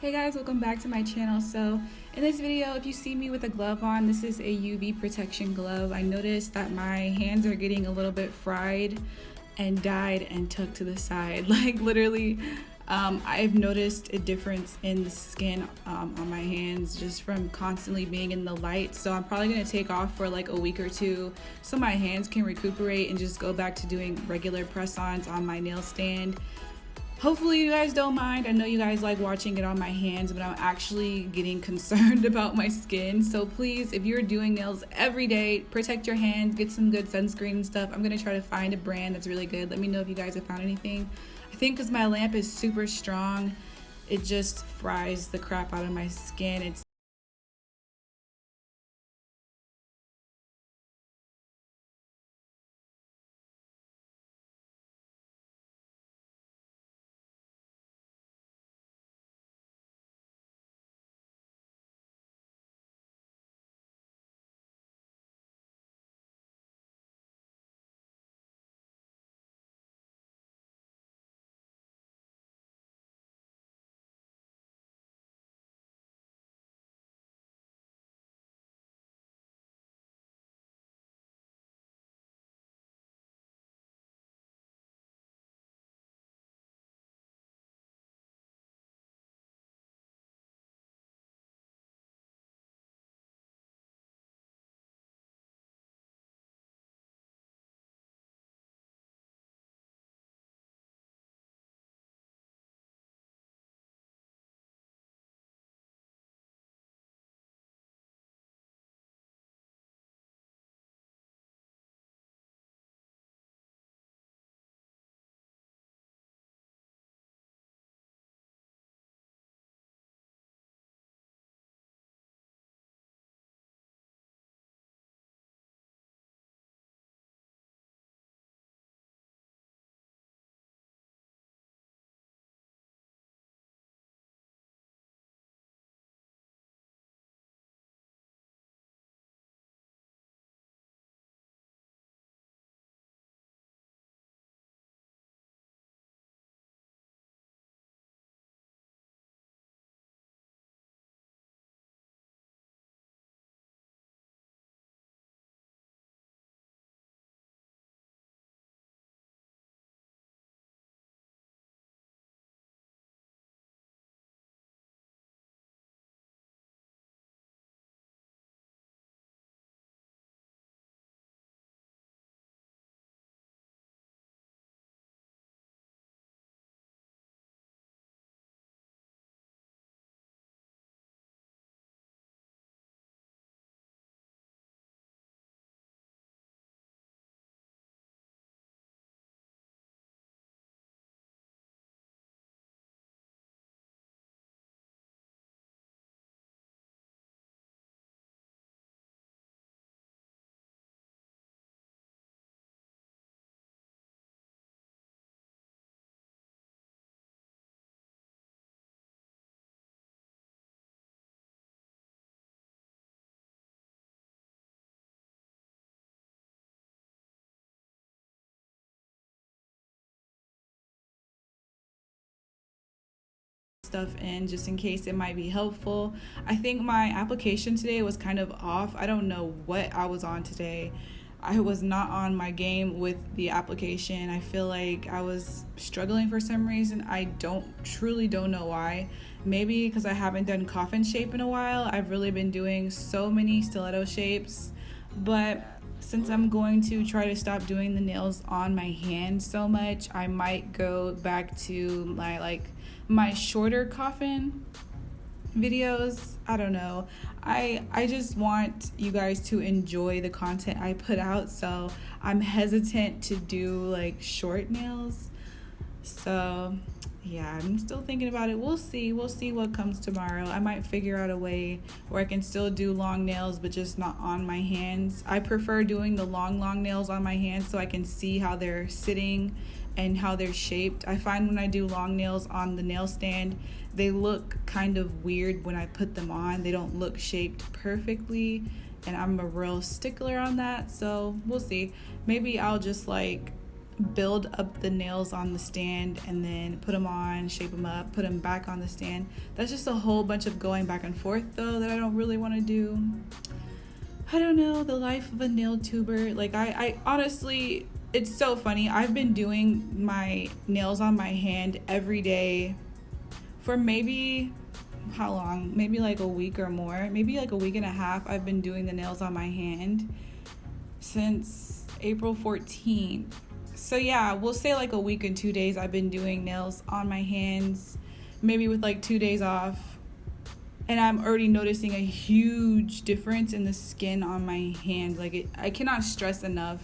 Hey guys, welcome back to my channel. So in this video, if you see me with a glove on, this is a UV protection glove. I noticed that my hands are getting a little bit fried and dyed and tucked to the side. Like literally, I've noticed a difference in the skin on my hands just from constantly being in the light. So I'm probably gonna take off for like a week or two so my hands can recuperate and just go back to doing regular press-ons on my nail stand. Hopefully you guys don't mind. I know you guys like watching it on my hands, but I'm actually getting concerned about my skin. So please, if you're doing nails every day, protect your hands, get some good sunscreen and stuff. I'm gonna try to find a brand that's really good. Let me know if you guys have found anything. I think because my lamp is super strong, it just fries the crap out of my skin. It's stuff in just in case it might be helpful. I think my application today was kind of off. I don't know what I was on today. I was not on my game with the application. I feel like I was struggling for some reason. I don't know why. Maybe because I haven't done coffin shape in a while. I've really been doing so many stiletto shapes, but since I'm going to try to stop doing the nails on my hands so much, I might go back to my shorter coffin videos. I don't know. I just want you guys to enjoy the content I put out, so I'm hesitant to do like short nails. So yeah, I'm still thinking about it. We'll see what comes tomorrow. I might figure out a way where I can still do long nails but just not on my hands. I prefer doing the long nails on my hands so I can see how they're sitting and how they're shaped. I find when I do long nails on the nail stand, they look kind of weird when I put them on. They don't look shaped perfectly, and I'm a real stickler on that. So we'll see. Maybe I'll just like build up the nails on the stand and then put them on, shape them up, put them back on the stand. That's just a whole bunch of going back and forth though that I don't really want to do. I don't know, the life of a nail tuber. Like I honestly, it's so funny. I've been doing my nails on my hand every day for maybe, how long? Maybe like a week or more. Maybe like a week and a half. I've been doing the nails on my hand since April 14th. So yeah, we'll say like a week and 2 days I've been doing nails on my hands, maybe with like 2 days off. And I'm already noticing a huge difference in the skin on my hands. Like I cannot stress enough,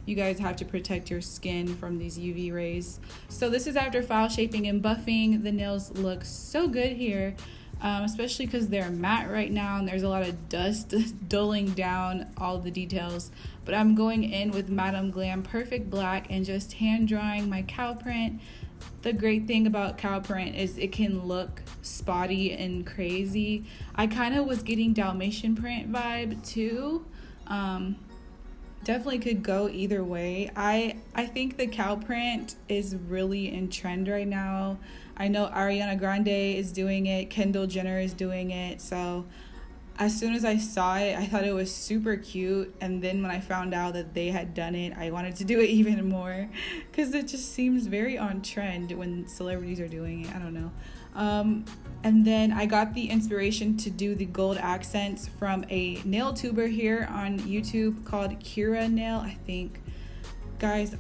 you guys have to protect your skin from these UV rays. So this is after file shaping and buffing. The nails look so good here, especially because they're matte right now and there's a lot of dust dulling down all the details. But I'm going in with Madame Glam Perfect Black and just hand drawing my cow print. The great thing about cow print is it can look spotty and crazy. I kind of was getting Dalmatian print vibe too. Definitely could go either way. I think the cow print is really in trend right now. I know Ariana Grande is doing it, Kendall Jenner is doing it. So as soon as I saw it, I thought it was super cute. And then when I found out that they had done it, I wanted to do it even more because it just seems very on trend when celebrities are doing it. I don't know. And then I got the inspiration to do the gold accents from a nail tuber here on YouTube called Kira Nail, I think. Guys,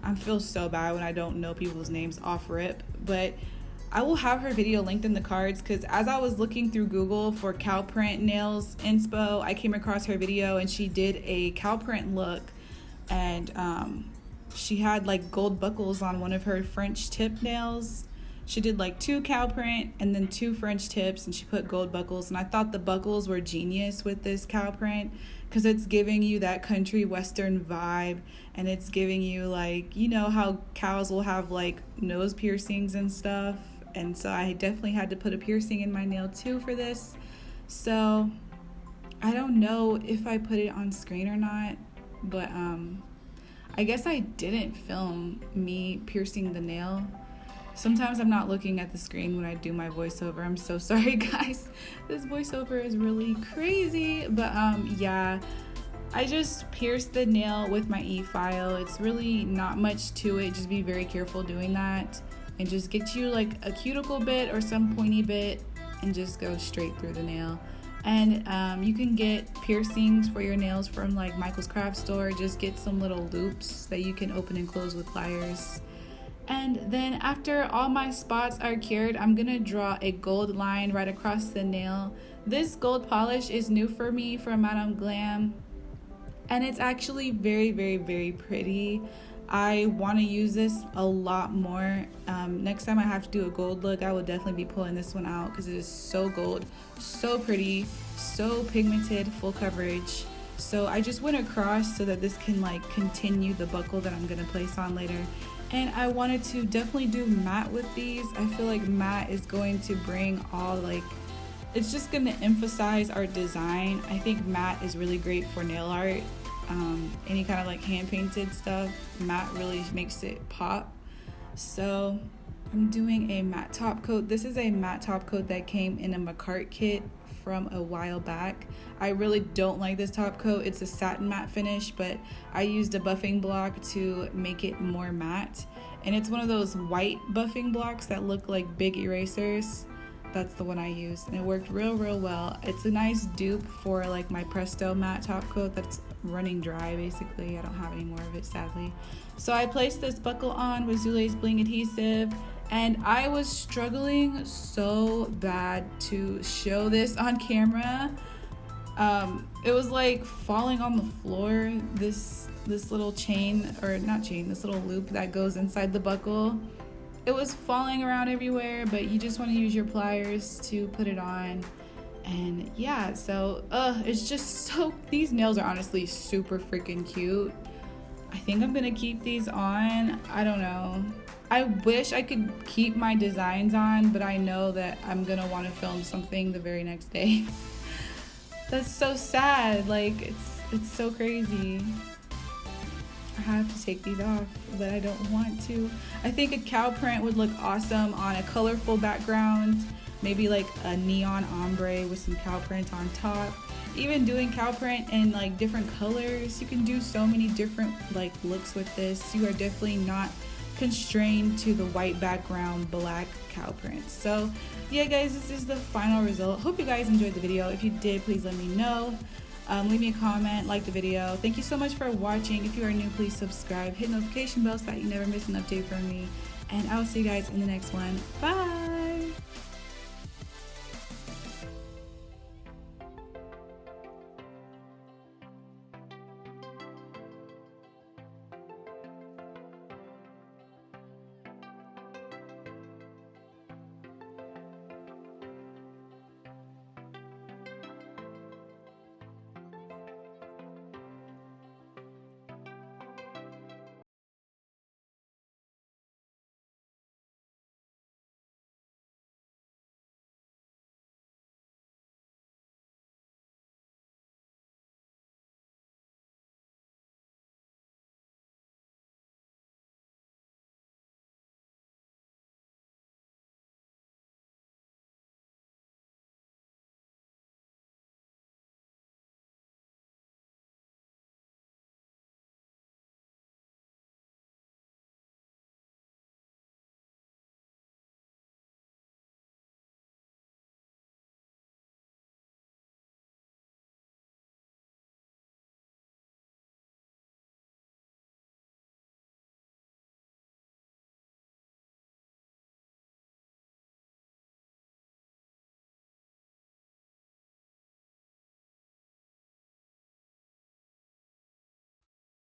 I feel so bad when I don't know people's names off rip, but I will have her video linked in the cards because as I was looking through Google for cow print nails inspo, I came across her video and she did a cow print look, and she had like gold buckles on one of her French tip nails. She did like 2 cow print and then 2 French tips, and she put gold buckles. And I thought the buckles were genius with this cow print because it's giving you that country western vibe, and it's giving you like, you know how cows will have like nose piercings and stuff. And so I definitely had to put a piercing in my nail too for this. So I don't know if I put it on screen or not, but I guess I didn't film me piercing the nail. Sometimes I'm not looking at the screen when I do my voiceover. I'm so sorry, guys. This voiceover is really crazy. But yeah, I just pierced the nail with my e-file. It's really not much to it. Just be very careful doing that. And just get you like a cuticle bit or some pointy bit and just go straight through the nail. And you can get piercings for your nails from like Michael's Craft Store. Just get some little loops that you can open and close with pliers. And then after all my spots are cured, I'm gonna draw a gold line right across the nail. This gold polish is new for me from Madame Glam, and it's actually very, very, very pretty. I want to use this a lot more. Next time I have to do a gold look, I will definitely be pulling this one out because it is so gold, so pretty, so pigmented, full coverage. So I just went across so that this can like continue the buckle that I'm gonna place on later. And I wanted to definitely do matte with these. I feel like matte is going to bring all like, it's just going to emphasize our design. I think matte is really great for nail art. Any kind of like hand painted stuff, matte really makes it pop. So I'm doing a matte top coat. This is a matte top coat that came in a McCart kit from a while back. I really don't like this top coat. It's a satin matte finish, but I used a buffing block to make it more matte. And it's one of those white buffing blocks that look like big erasers. That's the one I used, and it worked real well. It's a nice dupe for like my Presto matte top coat that's running dry basically. I don't have any more of it, sadly. So I placed this buckle on with Zule's Bling adhesive, and I was struggling so bad to show this on camera. It was like falling on the floor. This little chain, or not chain, this little loop that goes inside the buckle. It was falling around everywhere, but you just want to use your pliers to put it on. And yeah, so it's just so, these nails are honestly super freaking cute. I think I'm gonna keep these on. I don't know. I wish I could keep my designs on, but I know that I'm gonna want to film something the very next day. That's so sad. Like it's so crazy. I have to take these off, but I don't want to. I think a cow print would look awesome on a colorful background, maybe like a neon ombre with some cow print on top. Even doing cow print in like different colors, you can do so many different like looks with this. You are definitely not constrained to the white background black cow print. So yeah guys, this is the final result. Hope you guys enjoyed the video. If you did, please let me know. Leave me a comment, like the video. Thank you so much for watching. If you are new, please subscribe, hit notification bell so that you never miss an update from me, and I'll see you guys in the next one. Bye.